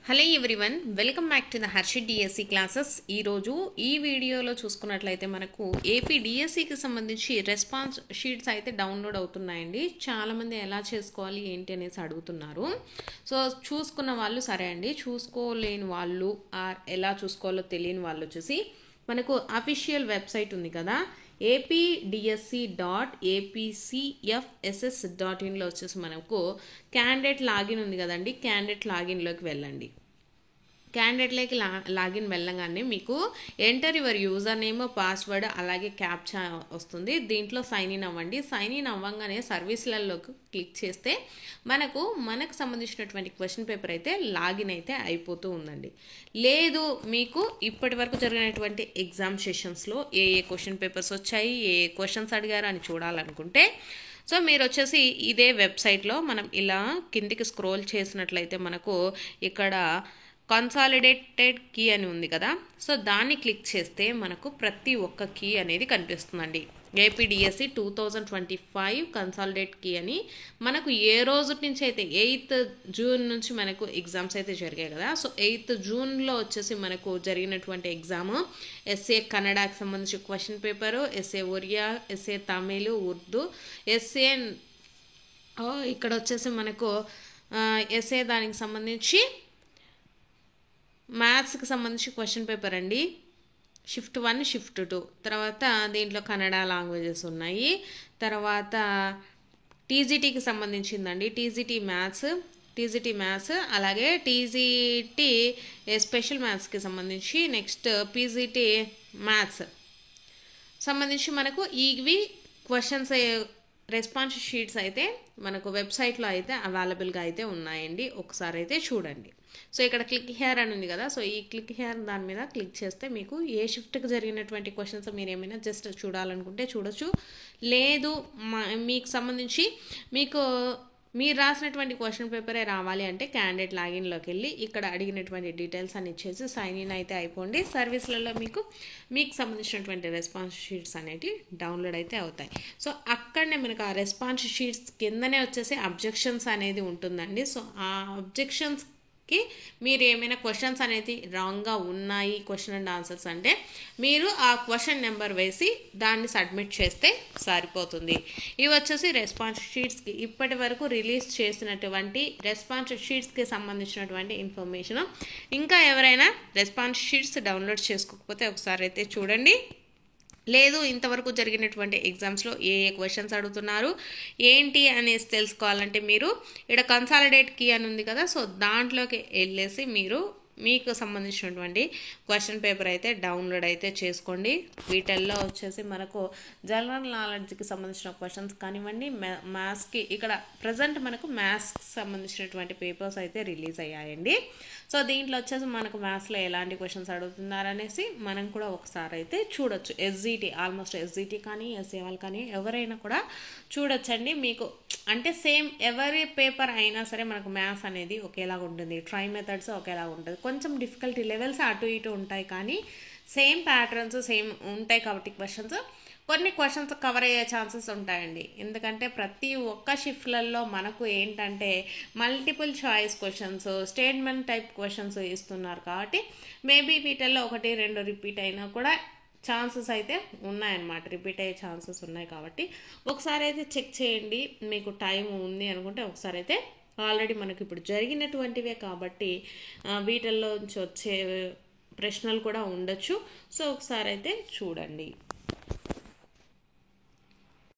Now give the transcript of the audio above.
Hello everyone, welcome back to the Harshit DSC classes. ఈరోజు ఈ వీడియోలో చూసుకున్నట్లయితే మనకు ఏపీ డిఎస్సికి సంబంధించి రెస్పాన్స్ షీట్స్ అయితే డౌన్లోడ్ అవుతున్నాయండి. చాలామంది ఎలా చేసుకోవాలి ఏంటి అనేసి అడుగుతున్నారు. సో చూసుకున్న వాళ్ళు సరే అండి, చూసుకోలేని వాళ్ళు ఎలా చూసుకోవాలో తెలియని వాళ్ళు వచ్చేసి మనకు అఫీషియల్ వెబ్సైట్ ఉంది కదా, apdsc.apcfss.in వచ్చేసి మనకు క్యాండిడేట్ లాగిన్ ఉంది కదండి, క్యాండిడేట్ లాగిన్లోకి వెళ్ళండి. క్యాండిడేట్లోకి లాగిన్ వెళ్ళగానే మీకు enter your user name, password అలాగే క్యాప్చా వస్తుంది. దీంట్లో సైన్ ఇన్ అవ్వండి. సైన్ ఇన్ అవ్వగానే సర్వీస్లలోకి క్లిక్ చేస్తే మనకు సంబంధించినటువంటి క్వశ్చన్ పేపర్ అయితే లాగిన్ అయితే అయిపోతూ ఉందండి. లేదు మీకు ఇప్పటి వరకు జరిగినటువంటి ఎగ్జామ్ సెషన్స్లో ఏ క్వశ్చన్ పేపర్స్ వచ్చాయి, ఏ క్వశ్చన్స్ అడిగారు అని చూడాలనుకుంటే సో మీరు వచ్చేసి ఇదే వెబ్సైట్లో మనం ఇలా కిందికి స్క్రోల్ చేసినట్లయితే మనకు ఇక్కడ కన్సాలిడేటెడ్ కీ అని ఉంది కదా, సో దాన్ని క్లిక్ చేస్తే మనకు ప్రతి ఒక్క కీ అనేది కనిపిస్తుందండి. ఏపీడిఎస్సి 2025 కన్సాలిడేట్ కీ అని మనకు ఏ రోజు నుంచి అయితే 8th జూన్ నుంచి మనకు ఎగ్జామ్స్ అయితే జరిగాయి కదా. సో 8th జూన్లో వచ్చేసి మనకు జరిగినటువంటి ఎగ్జామ్ ఎస్ఏ కన్నడకి సంబంధించి question paper, SA Oriya, SA Tamil, Urdu, SA ఇక్కడ వచ్చేసి మనకు ఎస్ఏ దానికి సంబంధించి మ్యాథ్స్కి సంబంధించి క్వశ్చన్ పేపర్ అండి, షిఫ్ట్ 1, షిఫ్ట్ 2. తర్వాత దీంట్లో కన్నడ లాంగ్వేజెస్ ఉన్నాయి. తర్వాత టీజీటీకి సంబంధించిందండి, టీజీటీ మ్యాథ్స్ అలాగే టీజీటీ స్పెషల్ మ్యాథ్స్కి సంబంధించి, నెక్స్ట్ పీజీటీ మ్యాథ్స్ సంబంధించి మనకు ఇవి క్వశ్చన్స్ రెస్పాన్స్ షీట్స్ అయితే మనకు వెబ్సైట్లో అయితే అవైలబుల్గా అయితే ఉన్నాయండి. ఒకసారి అయితే చూడండి. సో ఇక్కడ క్లిక్ హియర్ అని ఉంది కదా, సో ఈ క్లిక్ హియర్ దాని మీద క్లిక్ చేస్తే మీకు ఏ షిఫ్ట్కి జరిగినటువంటి క్వశ్చన్స్ మీరు ఏమైనా జస్ట్ చూడాలనుకుంటే చూడొచ్చు. లేదు మీకు సంబంధించి మీరు రాసినటువంటి క్వశ్చన్ పేపరే రావాలి అంటే క్యాండిడేట్ లాగిన్లోకి వెళ్ళి ఇక్కడ అడిగినటువంటి డీటెయిల్స్ అని ఇచ్చేసి సైన్ ఇన్ అయితే అయిపోండి. సర్వీస్లలో మీకు సంబంధించినటువంటి రెస్పాన్స్ షీట్స్ అనేవి డౌన్లోడ్ అయితే అవుతాయి. సో అక్కడనే మనకు ఆ రెస్పాన్స్ షీట్స్ కిందనే వచ్చేసి అబ్జెక్షన్స్ అనేది ఉంటుందండి. సో ఆ అబ్జెక్షన్స్కి మీరు ఏమైనా క్వశ్చన్స్ అనేది రాంగ్గా ఉన్నాయి, క్వశ్చన్ అండ్ ఆన్సర్స్ అంటే మీరు ఆ క్వశ్చన్ నెంబర్ వేసి దాన్ని సబ్మిట్ చేస్తే సరిపోతుంది. ఇవి వచ్చేసి రెస్పాన్స్ షీట్స్కి ఇప్పటి వరకు రిలీజ్ చేసినటువంటి రెస్పాన్స్ షీట్స్కి సంబంధించినటువంటి ఇన్ఫర్మేషన్. ఇంకా ఎవరైనా రెస్పాన్స్ షీట్స్ డౌన్లోడ్ చేసుకోకపోతే ఒకసారి అయితే చూడండి. లేదు ఇంతవరకు జరిగినటువంటి ఎగ్జామ్స్లో ఏ క్వశ్చన్స్ అడుగుతున్నారు ఏంటి అనేసి తెలుసుకోవాలంటే మీరు ఇక్కడ కన్సాలిడేట్ కీ అని ఉంది కదా, సో దాంట్లోకి వెళ్ళేసి మీకు సంబంధించినటువంటి క్వశ్చన్ పేపర్ అయితే డౌన్లోడ్ అయితే చేసుకోండి. వీటిల్లో వచ్చేసి మనకు జనరల్ నాలెడ్జ్కి సంబంధించిన క్వశ్చన్స్ కానివ్వండి, మ్యాథ్స్కి ఇక్కడ ప్రజెంట్ మనకు మ్యాథ్స్కి సంబంధించినటువంటి పేపర్స్ అయితే రిలీజ్ అయ్యాయండి. సో దీంట్లో వచ్చేసి మనకు మ్యాథ్స్లో ఎలాంటి క్వశ్చన్స్ అడుగుతున్నారనేసి మనం కూడా ఒకసారి అయితే చూడొచ్చు. ఆల్మోస్ట్ ఎస్జిటి కానీ ఎస్ఏ వాళ్ళు కానీ ఎవరైనా కూడా చూడొచ్చండి. మీకు అంటే సేమ్ ఎవరి పేపర్ అయినా సరే మనకు మ్యాథ్స్ అనేది ఒకేలాగా ఉంటుంది, ట్రై మెథడ్స్ ఒకేలాగా ఉంటుంది. కొంచెం డిఫికల్టీ లెవెల్స్ అటు ఇటు ఉంటాయి కానీ సేమ్ ప్యాటర్న్స్ సేమ్ ఉంటాయి కాబట్టి కొన్ని క్వశ్చన్స్ కవర్ అయ్యే ఛాన్సెస్ ఉంటాయండి. ఎందుకంటే ప్రతి ఒక్క షిఫ్ట్లలో మనకు ఏంటంటే multiple choice questions, statement type questions ఇస్తున్నారు కాబట్టి మేబీ వీటిల్లో 1-2 రిపీట్ అయినా కూడా ఛాన్సెస్ అయితే ఉన్నాయన్నమాట, రిపీట్ అయ్యే ఛాన్సెస్ ఉన్నాయి. కాబట్టి ఒకసారి అయితే చెక్ చేయండి. మీకు టైం ఉంది అనుకుంటే ఒకసారి అయితే ఆల్రెడీ మనకి ఇప్పుడు జరిగినటువంటివే కాబట్టి వీటిల్లో నుంచి వచ్చే ప్రశ్నలు కూడా ఉండొచ్చు. సో ఒకసారి అయితే చూడండి.